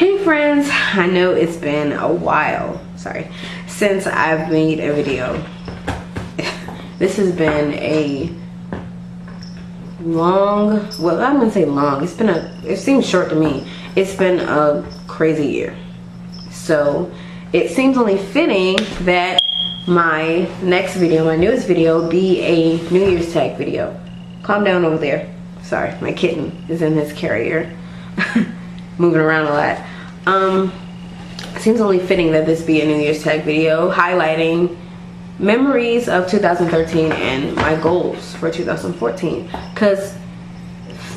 Hey friends, I know it's been a while, since I've made a video. This has been a long, well, I'm gonna say long, it seems short to me. It's been a crazy year. So it seems only fitting that my next video, my newest video, be a New Year's tag video. Calm down over there. Sorry, my kitten is in his carrier. Moving around a lot. It seems only fitting that this be a New Year's tag video highlighting memories of 2013 and my goals for 2014. Because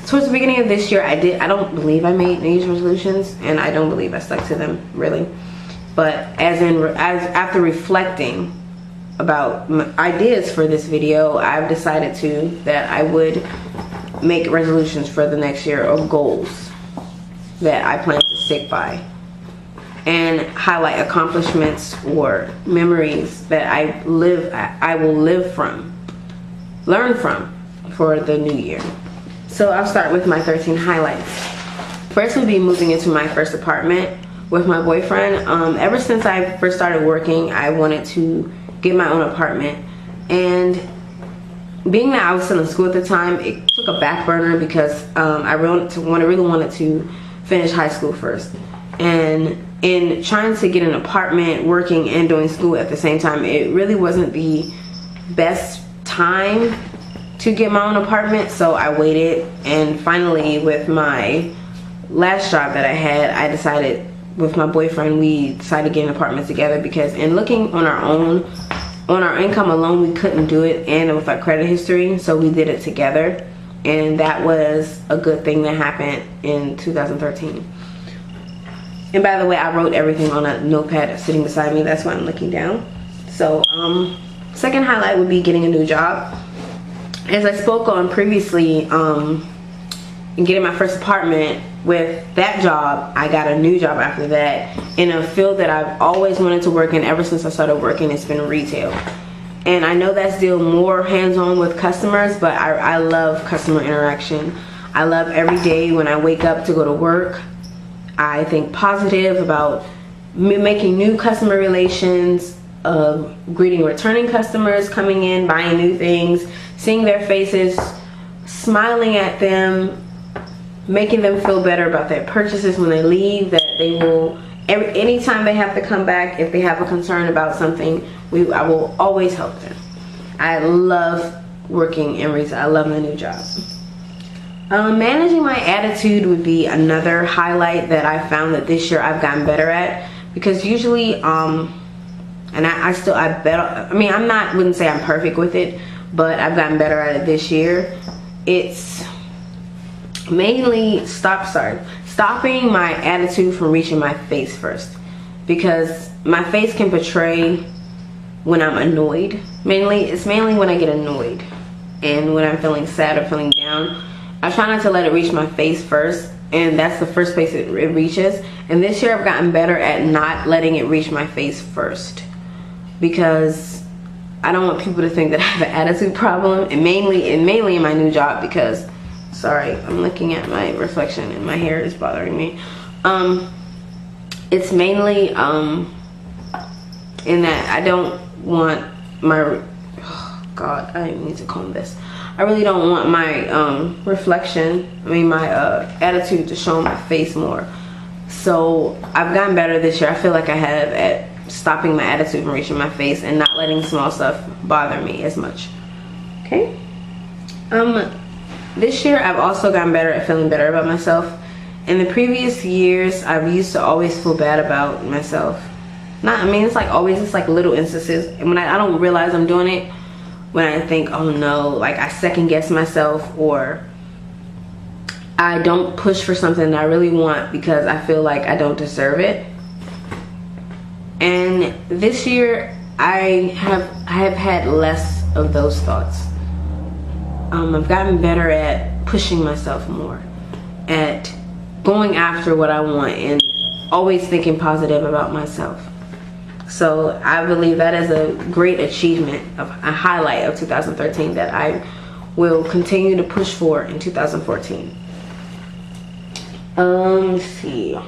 towards the beginning of this year, I don't believe I made New Year's resolutions, and I don't believe I stuck to them really. But after reflecting about my ideas for this video, I've decided that I would make resolutions for the next year of goals that I plan to stick by, and highlight accomplishments or memories that I will learn from for the new year. So I'll start with my 13 highlights. First would be moving into my first apartment with my boyfriend. Ever since I first started working, I wanted to get my own apartment, and being that I was still in school at the time, it took a back burner because I really wanted to finish high school first. And in trying to get an apartment, working and doing school at the same time, it really wasn't the best time to get my own apartment, so I waited. And finally, with my last job that I had, I decided with my boyfriend, we decided to get an apartment together, because in looking on our income alone, we couldn't do it, and with our credit history, so we did it together. And that was a good thing that happened in 2013. And by the way, I wrote everything on a notepad sitting beside me. That's why I'm looking down. So second highlight would be getting a new job. As I spoke on previously, in getting my first apartment, with that job, I got a new job after that in a field that I've always wanted to work in ever since I started working. It's been retail. And I know that's still more hands-on with customers, but I love customer interaction. I love every day when I wake up to go to work, I think positive about making new customer relations, greeting returning customers coming in, buying new things, seeing their faces, smiling at them, making them feel better about their purchases when they leave, that they will, anytime they have to come back, if they have a concern about something, I will always help them. I love working in retail. I love my new job. Managing my attitude would be another highlight that I found that this year I've gotten better at, because usually, and I wouldn't say I'm perfect with it, but I've gotten better at it this year. It's mainly stopping my attitude from reaching my face first, because my face can portray when I'm annoyed. It's mainly when I get annoyed and when I'm feeling sad or feeling down. I try not to let it reach my face first, and that's the first place it reaches. And this year I've gotten better at not letting it reach my face first, because I don't want people to think that I have an attitude problem, and mainly in my new job, because sorry, I'm looking at my reflection and my hair is bothering me. It's mainly in that I don't want my, oh God, I need to comb this. I really don't want my my attitude to show on my face more. So I've gotten better this year. I feel like I have at stopping my attitude from reaching my face and not letting small stuff bother me as much. Okay. This year I've also gotten better at feeling better about myself. In the previous years, I've used to always feel bad about myself. It's like little instances, and when I don't realize I'm doing it, when I think, oh no, like I second guess myself, or I don't push for something that I really want because I feel like I don't deserve it. And this year I have had less of those thoughts. I've gotten better at pushing myself more, at going after what I want, and always thinking positive about myself. So I believe that is a great achievement, a highlight of 2013 that I will continue to push for in 2014. Let's see.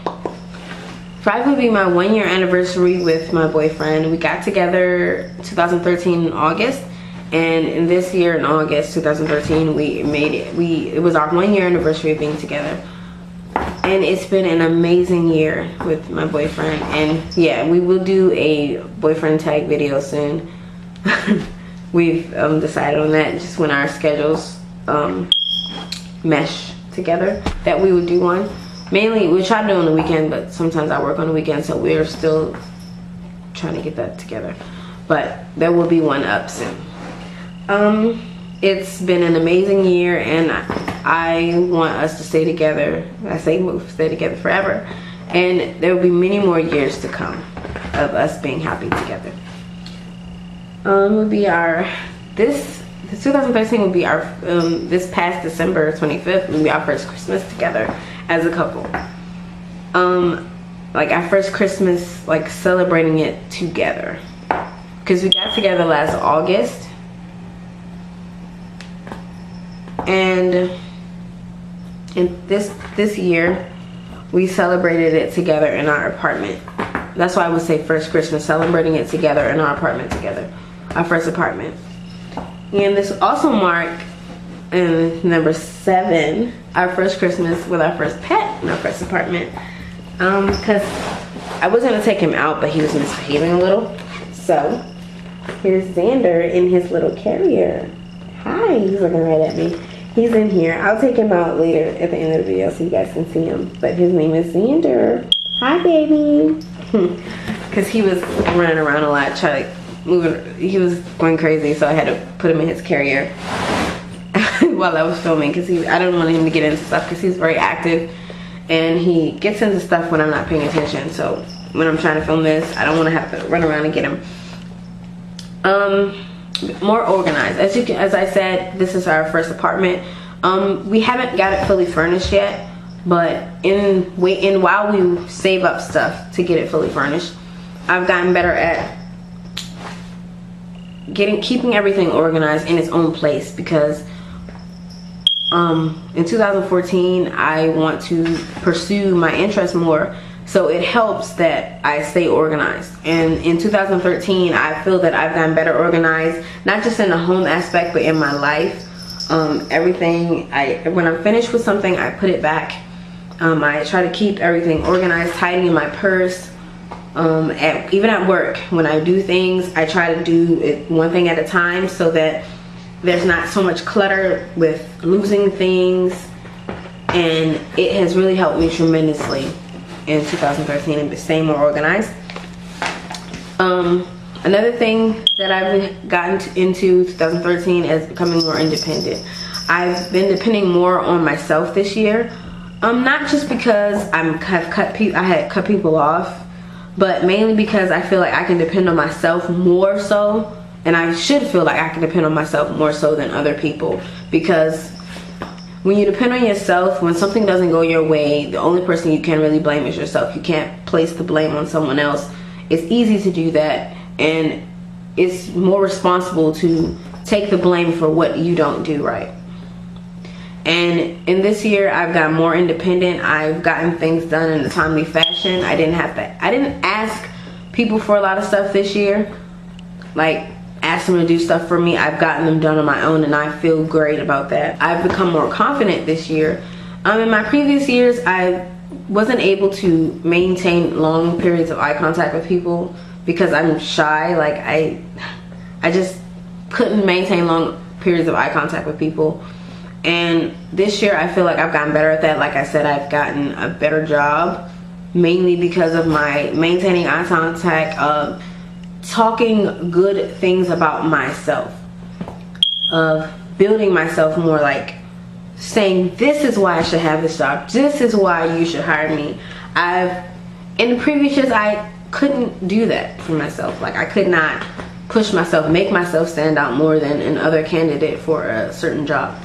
5 would be my 1-year anniversary with my boyfriend. We got together 2013 in August, and in this year in August 2013 we made it. It was our 1-year anniversary of being together, and it's been an amazing year with my boyfriend. And yeah, we will do a boyfriend tag video soon. We've decided on that just when our schedules mesh together, that we would do one. Mainly we try to do it on the weekend, but sometimes I work on the weekend, so we're still trying to get that together. But there will be one up soon. It's been an amazing year, and I want us to stay together. I say stay together forever, and there will be many more years to come of us being happy together. Would be our this 2013 will be our this past December 25th will be our first Christmas together as a couple. Like our first Christmas, like celebrating it together, because we got together last August, and in this year we celebrated it together in our apartment. That's why I would say first Christmas, celebrating it together in our apartment together, our first apartment. And this also marked number 7, our first Christmas with our first pet in our first apartment. Because I was gonna take him out, but he was misbehaving a little. So here's Xander in his little carrier. Hi, he's looking right at me. He's in here. I'll take him out later at the end of the video so you guys can see him. But his name is Xander. Hi, baby. Because he was running around a lot, he was going crazy, so I had to put him in his carrier while I was filming, because I didn't want him to get into stuff, because he's very active and he gets into stuff when I'm not paying attention. So when I'm trying to film this, I don't want to have to run around and get him. More organized. As I said, this is our first apartment. We haven't got it fully furnished yet, but while we save up stuff to get it fully furnished, I've gotten better at keeping everything organized in its own place, because in 2014 I want to pursue my interests more, so it helps that I stay organized. And in 2013 I feel that I've gotten better organized, not just in the home aspect but in my life. Everything, when I'm finished with something, I put it back. I try to keep everything organized, tidy in my purse. Even at work, when I do things, I try to do it one thing at a time, so that there's not so much clutter with losing things. And it has really helped me tremendously in 2013 and staying more organized. Another thing that I've gotten into 2013 is becoming more independent. I've been depending more on myself this year. Not just because I had cut people off, but mainly because I feel like I can depend on myself more so, and I should feel like I can depend on myself more so than other people. Because when you depend on yourself, when something doesn't go your way, the only person you can really blame is yourself. You can't place the blame on someone else. It's easy to do that, and it's more responsible to take the blame for what you don't do right. And in this year, I've gotten more independent. I've gotten things done in a timely fashion. I didn't ask people for a lot of stuff this year. Like, ask them to do stuff for me. I've gotten them done on my own, and I feel great about that. I've become more confident this year. In my previous years, I wasn't able to maintain long periods of eye contact with people because I'm shy. Like, I just couldn't maintain long periods of eye contact with people. And this year I feel like I've gotten better at that. Like I said, I've gotten a better job, mainly because of my maintaining eye contact, of talking good things about myself, of building myself more, like saying this is why I should have this job, this is why you should hire me. In the previous years I couldn't do that for myself. Like, I could not push myself, make myself stand out more than another candidate for a certain job.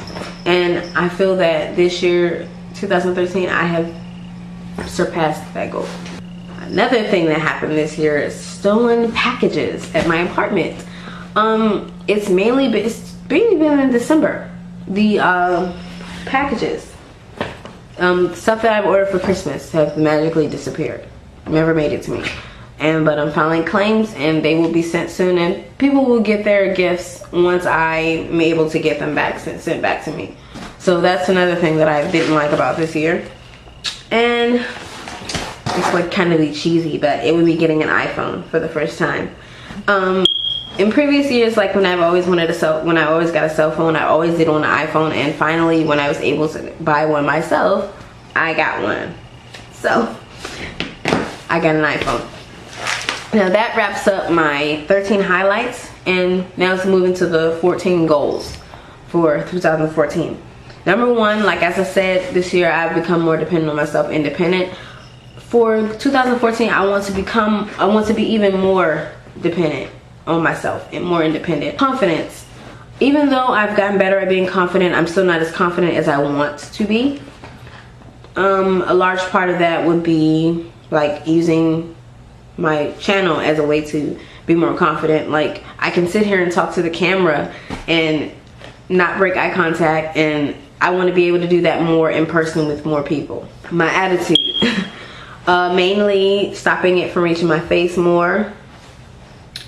And I feel that this year, 2013, I have surpassed that goal. Another thing that happened this year is stolen packages at my apartment. It's mainly been in December. The packages, stuff that I've ordered for Christmas have magically disappeared. never made it to me. But I'm filing claims and they will be sent soon, and people will get their gifts once I'm able to get them back, sent back to me. So that's another thing that I didn't like about this year. And it's like kind of be cheesy, but it would be getting an iPhone for the first time. In previous years, like when I always got a cell phone, I always did on an iPhone, and finally when I was able to buy one myself, I got one. So I got an iPhone. Now that wraps up my 13 highlights, and now let's move into the 14 goals for 2014. Number one, like as I said, this year I've become more dependent on myself, independent. For 2014, I want to be even more dependent on myself and more independent. Confidence. Even though I've gotten better at being confident, I'm still not as confident as I want to be. A large part of that would be like using my channel as a way to be more confident. Like I can sit here and talk to the camera and not break eye contact, and I want to be able to do that more in person with more people. My attitude. Mainly stopping it from reaching my face more,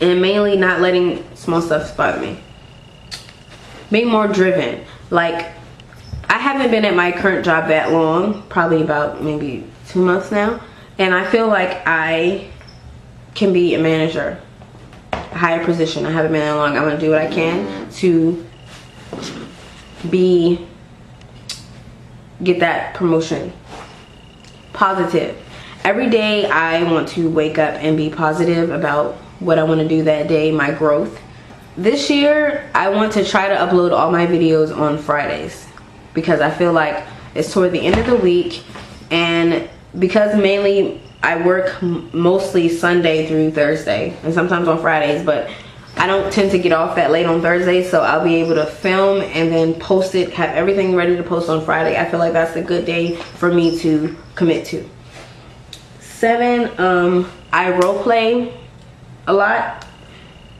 and mainly not letting small stuff bother me. Being more driven. Like I haven't been at my current job that long, probably about maybe 2 months now, and I feel like I can be a manager, a higher position. I haven't been that long. I'm gonna do what I can to get that promotion. Positive. Every day I want to wake up and be positive about what I want to do that day, my growth. This year I want to try to upload all my videos on Fridays, because I feel like it's toward the end of the week, and because mainly I work mostly Sunday through Thursday and sometimes on Fridays, but I don't tend to get off that late on Thursday, so I'll be able to film and then post it, have everything ready to post on Friday. I feel like that's a good day for me to commit to. 7, I role play a lot,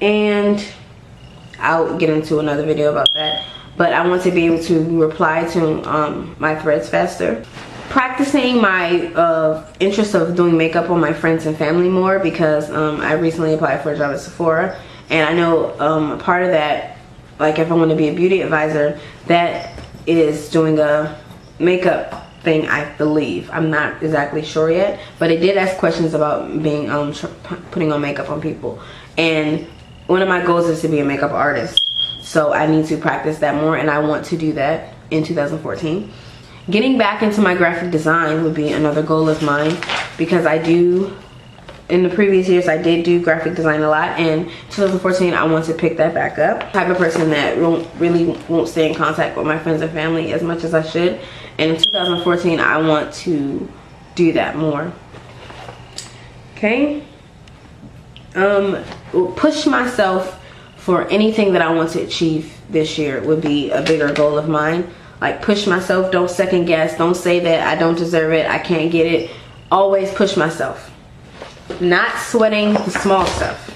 and I'll get into another video about that, but I want to be able to reply to my threads faster. Practicing my interest of doing makeup on my friends and family more, because I recently applied for a job at Sephora, and I know a part of that, like if I want to be a beauty advisor, that is doing a makeup thing, I believe. I'm not exactly sure yet, but it did ask questions about being putting on makeup on people, and one of my goals is to be a makeup artist, so I need to practice that more, and I want to do that in 2014. Getting back into my graphic design would be another goal of mine, because in the previous years I did do graphic design a lot, and 2014 I want to pick that back up. Type of person that really won't stay in contact with my friends and family as much as I should, and in 2014 I want to do that more. Okay. Push myself for anything that I want to achieve this year would be a bigger goal of mine. Like push myself, don't second guess, don't say that I don't deserve it, I can't get it. Always push myself. Not sweating the small stuff.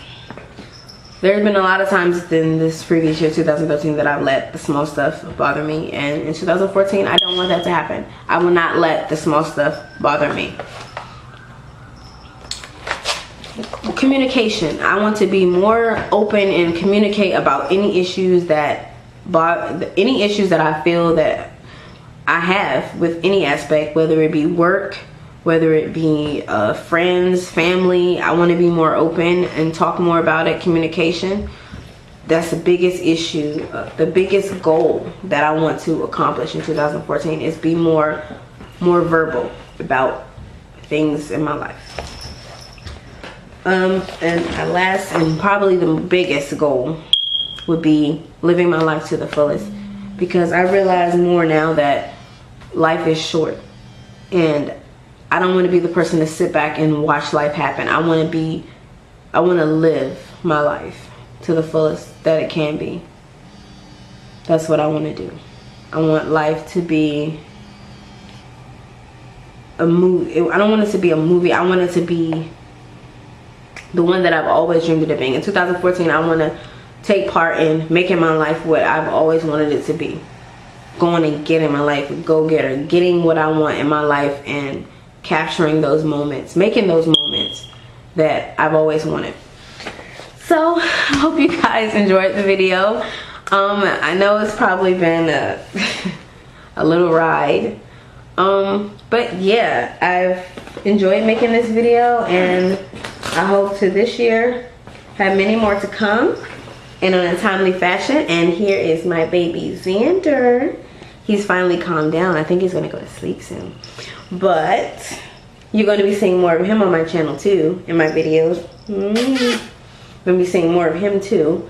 There's been a lot of times in this previous year, 2013, that I've let the small stuff bother me, and in 2014 I don't want that to happen. I will not let the small stuff bother me. Communication. I want to be more open and communicate about any issues that I feel that I have with any aspect, whether it be work, whether it be friends, family. I want to be more open and talk more about it. Communication. That's the biggest issue, the biggest goal that I want to accomplish in 2014 is be more verbal about things in my life. And last and probably the biggest goal would be living my life to the fullest, because I realize more now that life is short, and I don't want to be the person to sit back and watch life happen. I want to live my life to the fullest that it can be. That's what I want to do. I want life to be a movie. I don't want it to be a movie. I want it to be the one that I've always dreamed of it being. In 2014, I want to take part in making my life what I've always wanted it to be. Going and getting my life, go-getter, getting what I want in my life and capturing those moments, making those moments that I've always wanted. So I hope you guys enjoyed the video. I know it's probably been a little ride, but yeah, I've enjoyed making this video, and I hope to this year have many more to come and in a timely fashion. And here is my baby Xander. He's finally calmed down. I think he's gonna go to sleep soon, but you're gonna be seeing more of him on my channel too, in my videos. Gonna be seeing more of him too.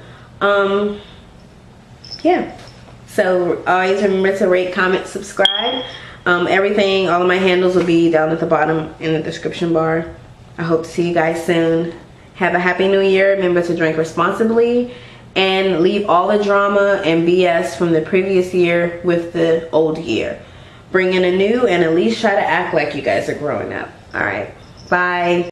Yeah, so always remember to rate, comment, subscribe. Everything, all of my handles will be down at the bottom in the description bar. I hope to see you guys soon. Have a happy new year. Remember to drink responsibly and leave all the drama and BS from the previous year with the old year. Bring in a new, and at least try to act like you guys are growing up. All right, bye.